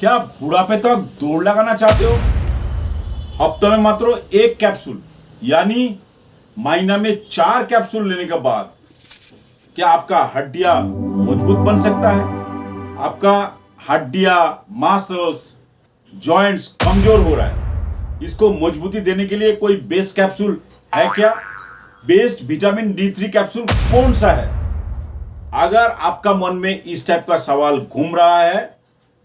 क्या बुढ़ापे तक दौड़ लगाना चाहते हो? हफ्ते में मात्र एक कैप्सूल यानी महीना में 4 कैप्सूल लेने के बाद क्या आपका हड्डियां मजबूत बन सकता है? आपका हड्डियां, मसल्स, जॉइंट्स कमजोर हो रहा है, इसको मजबूती देने के लिए कोई बेस्ट कैप्सूल है क्या? बेस्ट विटामिन D3 कैप्सूल कौन सा है? अगर आपका मन में इस टाइप का सवाल घूम रहा है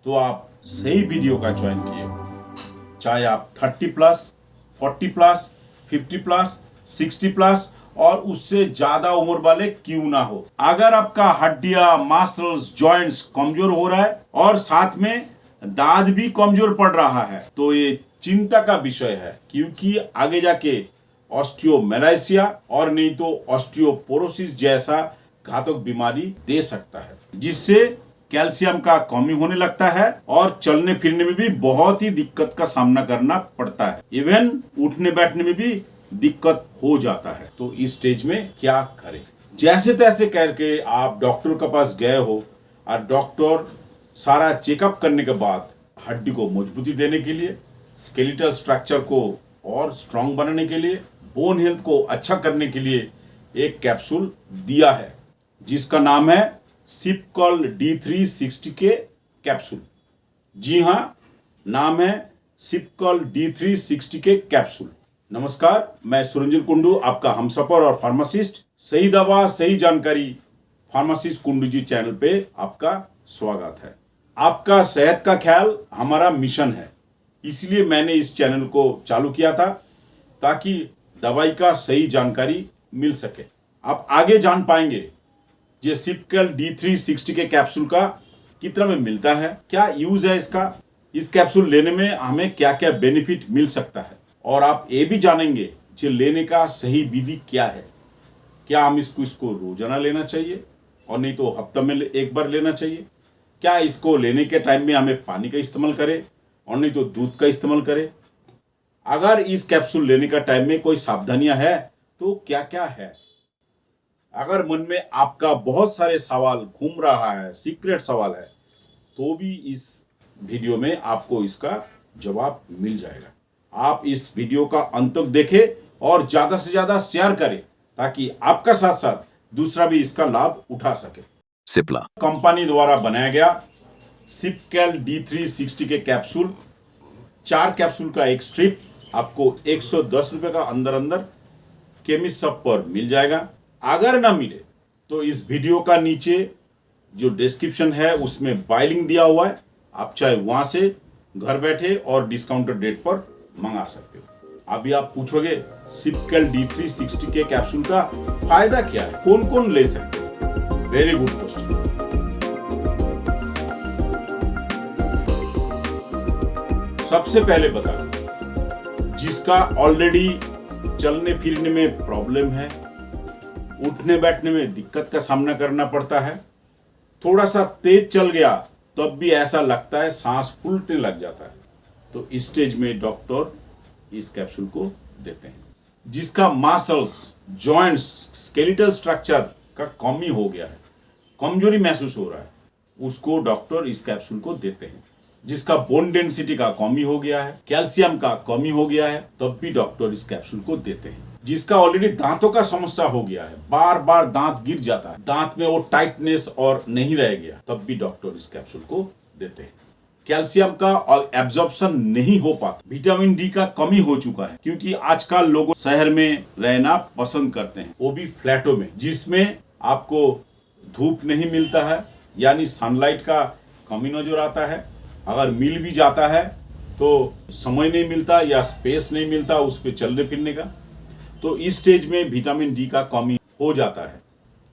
तो आप सही वीडियो का चयन किए। चाहे आप 30 प्लस, 40 प्लस, 50 प्लस, 60 प्लस और उससे ज्यादा उम्र वाले क्यों ना हो, अगर आपका हड्डियां, मसल्स, जॉइंट्स कमजोर हो रहा है और साथ में दांत भी कमजोर पड़ रहा है तो ये चिंता का विषय है, क्योंकि आगे जाके ऑस्टियोमेलाइसिया और नहीं तो ऑस्टियोपोरोसिस जैसा घातक बीमारी दे सकता है, जिससे कैल्शियम का कमी होने लगता है और चलने फिरने में भी बहुत ही दिक्कत का सामना करना पड़ता है। इवन उठने बैठने में भी दिक्कत हो जाता है। तो इस स्टेज में क्या करें? जैसे तैसे करके आप डॉक्टर के पास गए हो और डॉक्टर सारा चेकअप करने के बाद हड्डी को मजबूती देने के लिए, स्केलेटल स्ट्रक्चर को और स्ट्रांग बनाने के लिए, बोन हेल्थ को अच्छा करने के लिए एक कैप्सूल दिया है जिसका नाम है सिपकॉल D360 के कैप्सूल। जी हाँ, नाम है सिपकॉल D360 के कैप्सूल। नमस्कार, मैं सुरंजन कुंडू, आपका हमसफर और फार्मासिस्ट। सही दवा सही जानकारी फार्मासिस्ट कुंडू जी चैनल पे आपका स्वागत है। आपका सेहत का ख्याल हमारा मिशन है, इसलिए मैंने इस चैनल को चालू किया था ताकि दवाई का सही जानकारी मिल सके। आप आगे जान पाएंगे ये सिपकॉल D360 के कैप्सूल का कितना में मिलता है, क्या यूज है इसका, इस कैप्सूल लेने में हमें क्या क्या बेनिफिट मिल सकता है, और आप ये भी जानेंगे कि लेने का सही विधि क्या है। क्या हम इसको रोजाना लेना चाहिए और नहीं तो हफ्ते में एक बार लेना चाहिए? क्या इसको लेने के टाइम में हमें पानी का इस्तेमाल करें और नहीं तो दूध का इस्तेमाल करें? अगर इस कैप्सूल लेने का टाइम में कोई सावधानियां है तो क्या क्या है? अगर मन में आपका बहुत सारे सवाल घूम रहा है, सीक्रेट सवाल है, तो भी इस वीडियो में आपको इसका जवाब मिल जाएगा। आप इस वीडियो का अंत तक देखें और ज्यादा से ज्यादा शेयर करें ताकि आपका साथ साथ दूसरा भी इसका लाभ उठा सके। सिप्ला कंपनी द्वारा बनाया गया सिपकॉल D360 के कैप्सूल, 4 कैप्सूल का एक स्ट्रिप आपको 110 रुपए का अंदर केमिस्ट शॉप पर मिल जाएगा। अगर ना मिले तो इस वीडियो का नीचे जो डिस्क्रिप्शन है उसमें बाय लिंक दिया हुआ है, आप चाहे वहां से घर बैठे और डिस्काउंटेड रेट पर मंगा सकते हो। अभी आप पूछोगे सिपकॉल D360 के कैप्सूल का फायदा क्या है, कौन कौन ले सकते हैं? Very good question. सबसे पहले बता दूं, जिसका ऑलरेडी चलने फिरने में प्रॉब्लम है, उठने बैठने में दिक्कत का सामना करना पड़ता है, थोड़ा सा तेज चल गया तब भी ऐसा लगता है सांस फूलने लग जाता है, तो इस स्टेज में डॉक्टर इस कैप्सूल को देते हैं। जिसका मसल्स, जॉइंट्स, स्केलेटल स्ट्रक्चर का कमी हो गया है, कमजोरी महसूस हो रहा है, उसको डॉक्टर इस कैप्सूल को देते हैं। जिसका बोन डेंसिटी का कमी हो गया है, कैल्शियम का कमी हो गया है, तब भी डॉक्टर इस कैप्सूल को देते हैं। जिसका ऑलरेडी दांतों का समस्या हो गया है, बार बार दांत गिर जाता है, दांत में वो टाइटनेस और नहीं रह गया, तब भी डॉक्टर इस कैप्सूल को देते हैं। कैल्शियम का एब्जॉर्प्शन नहीं हो पाता, विटामिन D का कमी हो चुका है, क्योंकि आजकल लोग शहर में रहना पसंद करते हैं, वो भी फ्लैटों में, जिसमें आपको धूप नहीं मिलता है, यानी सनलाइट का कमी नजर आता है। अगर मिल भी जाता है तो समय नहीं मिलता या स्पेस नहीं मिलता उस पर चलने फिरने का, तो इस स्टेज में विटामिन D का कमी हो जाता है।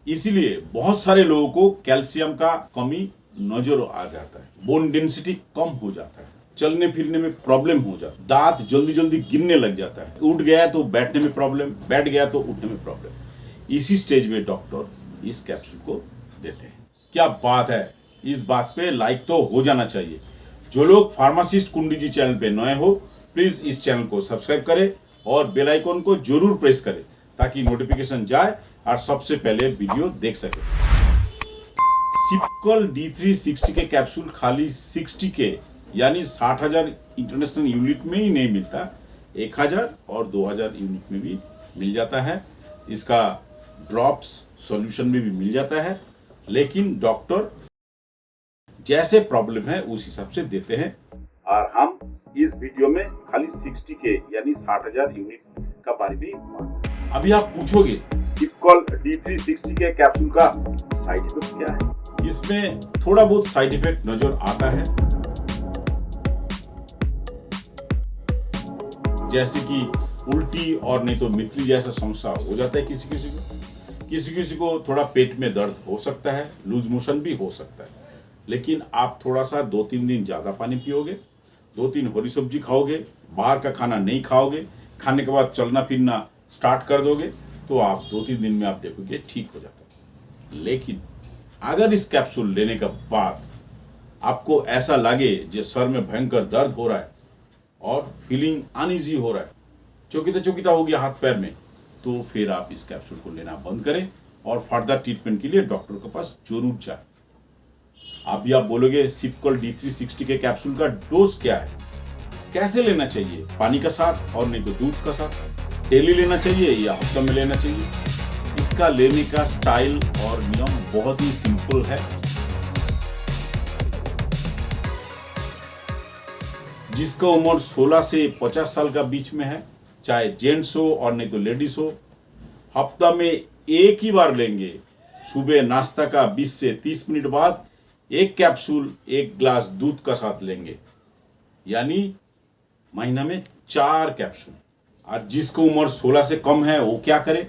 इसीलिए बहुत सारे लोगों को कैल्शियम का कमी नजर आ जाता है, बोन डेंसिटी कम हो जाता है, चलने फिरने में प्रॉब्लम हो जाता है, दांत जल्दी जल्दी गिरने लग जाता है, उठ गया तो बैठने में प्रॉब्लम, बैठ गया तो उठने में प्रॉब्लम। इसी स्टेज में डॉक्टर इस कैप्सूल को देते हैं। क्या बात है, इस बात पे लाइक तो हो जाना चाहिए। जो लोग फार्मासिस्ट कुंडू जी चैनल पे नए हो, प्लीज इस चैनल को सब्सक्राइब करें और बेल आइकन को जरूर प्रेस करें ताकि नोटिफिकेशन जाए और सबसे पहले वीडियो देख सके। सिपकॉल D360 के कैप्सूल खाली 60 के यानी 60,000 इंटरनेशनल यूनिट में ही नहीं मिलता, 1,000 और 2,000 यूनिट में भी मिल जाता है। इसका ड्रॉप्स सॉल्यूशन में भी मिल जाता है, लेकिन डॉक्टर जैसे प्रॉब्लम है उस हिसाब से देते हैं। और हम इस वीडियो में खाली 60K यानी 60,000 यूनिट का बारे में। अभी आप पूछोगे सिपकॉल D360K कैप्सूल का साइड इफेक्ट क्या है? इसमें थोड़ा बहुत साइड इफेक्ट नजर आता है, जैसे कि उल्टी और नहीं तो मितली जैसा समस्या हो जाता है किसी किसी को थोड़ा पेट में दर्द हो सकता है, लूज मोशन भी हो सकता है। लेकिन आप थोड़ा सा 2-3 दिन ज़्यादा पानी पियोगे, 2-3 हरी सब्जी खाओगे, बाहर का खाना नहीं खाओगे, खाने के बाद चलना फिरना स्टार्ट कर दोगे, तो आप 2-3 दिन में आप देखोगे ठीक हो जाता है। लेकिन अगर इस कैप्सूल लेने के बाद आपको ऐसा लगे जो सर में भयंकर दर्द हो रहा है और फीलिंग अनईजी हो रहा है, चौकीता हो गया हाथ पैर में, तो फिर आप इस कैप्सूल को लेना बंद करें और फर्दर ट्रीटमेंट के लिए डॉक्टर के पास जरूर जाएं। अभी आप बोलोगे सिपकॉल D360K कैप्सूल का डोज क्या है, कैसे लेना चाहिए, पानी का साथ और नहीं तो दूध का साथ, डेली लेना चाहिए या हफ्ते में लेना चाहिए? इसका लेने का स्टाइल और नियम बहुत ही सिंपल है। जिसका उम्र 16 से 50 साल का बीच में है, चाहे जेंट्स हो और नहीं तो लेडीज हो, हफ्ता में एक ही बार लेंगे। सुबह नाश्ता का 20 से 30 मिनट बाद एक कैप्सूल 1 ग्लास दूध का साथ लेंगे, यानी महीना में 4 कैप्सूल। और जिसको उम्र 16 से कम है वो क्या करे?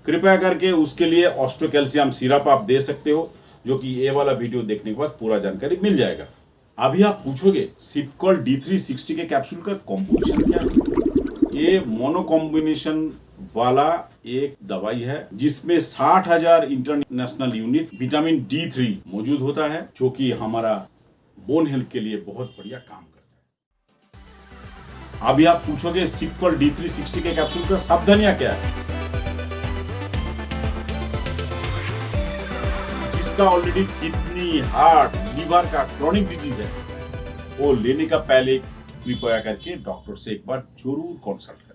कृपया करके उसके लिए ऑस्ट्रो कैल्शियम सिरप आप दे सकते हो, जो कि ये वाला वीडियो देखने के बाद पूरा जानकारी मिल जाएगा। अभी आप पूछोगे सिपकॉल D360K कैप्सूल का कॉम्पोजिशन क्या है? ये मोनो कॉम्बिनेशन वाला एक दवाई है जिसमें 60,000 इंटरनेशनल यूनिट विटामिन D3 मौजूद होता है, जो कि हमारा बोन हेल्थ के लिए बहुत बढ़िया काम करता है। अभी आप पूछोगे सिपकॉल D360K कैप्सूल का सावधानियां क्या है? जिसका ऑलरेडी किडनी, हार्ट, लीवर का क्रॉनिक डिजीज है, वो लेने का पहले कृपया करके डॉक्टर से एक बार जरूर कंसल्ट करें।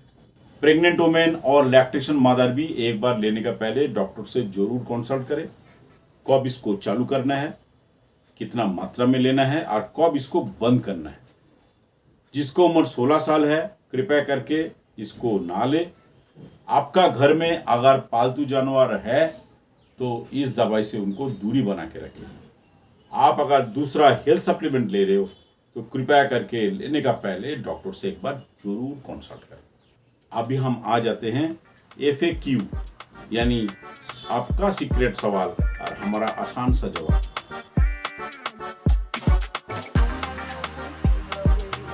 प्रेग्नेंट वुमेन और लैक्टेशन मदर भी एक बार लेने का पहले डॉक्टर से जरूर कंसल्ट करें। कब इसको चालू करना है, कितना मात्रा में लेना है और कब इसको बंद करना है। जिसको उम्र 16 साल है, कृपया करके इसको ना ले। आपका घर में अगर पालतू जानवर है तो इस दवाई से उनको दूरी बना के रखें। आप अगर दूसरा हेल्थ सप्लीमेंट ले रहे हो तो कृपया करके लेने का पहले डॉक्टर से एक बार जरूर कंसल्ट करें। अभी हम आ जाते हैं FAQ, यानी आपका सीक्रेट सवाल और हमारा आसान सा जवाब।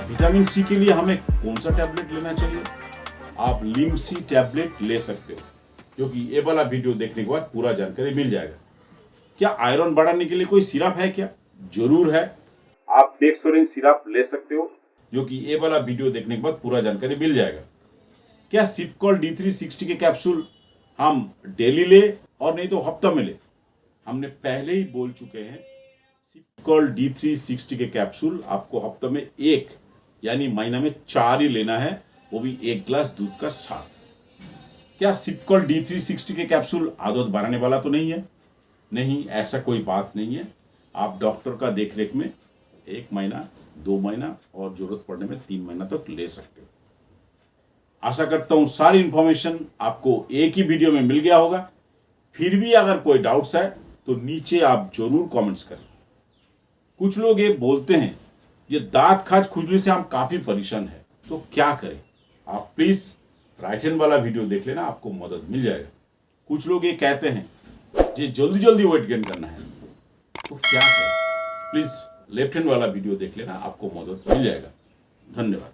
विटामिन सी के लिए हमें कौन सा टैबलेट लेना चाहिए? आप लिमसी टैबलेट ले सकते हो, जो कि ये वाला वीडियो देखने के बाद पूरा जानकारी मिल जाएगा। क्या आयरन बढ़ाने के लिए कोई सिरप है क्या? जरूर है। आप डेक्सोरिन सिरप ले सकते हो, जो कि ये वाला वीडियो देखने के बाद पूरा जानकारी मिल जाएगा। क्या सिपकॉल D360K कैप्सूल हम डेली ले और नहीं तो हफ्ता में ले? हमने पहले ही बोल चुके हैं, सिपकॉल D360K कैप्सूल आपको हफ्ता में 1 यानी महीना में 4 ही लेना है, वो भी 1 ग्लास दूध का साथ। क्या सिपकॉल D360K कैप्सूल आदत बढ़ाने वाला तो नहीं है? नहीं, ऐसा कोई बात नहीं है। आप डॉक्टर का देखरेख में 1 महीना, 2 महीना और जरूरत पड़ने में 3 महीना तक ले सकते हो। आशा करता हूं सारी इंफॉर्मेशन आपको एक ही वीडियो में मिल गया होगा। फिर भी अगर कोई डाउट्स है तो नीचे आप जरूर कमेंट्स करें। कुछ लोग ये बोलते हैं ये दांत खाज खुजली से हम काफी परेशान है, तो क्या करें? आप प्लीज राइट हैंड वाला वीडियो देख लेना, आपको मदद मिल जाएगा। कुछ लोग ये कहते हैं ये जल्दी वेट गेन करना है, तो क्या करें? प्लीज लेफ्ट हैंड वाला वीडियो देख लेना, आपको मदद मिल जाएगा। धन्यवाद।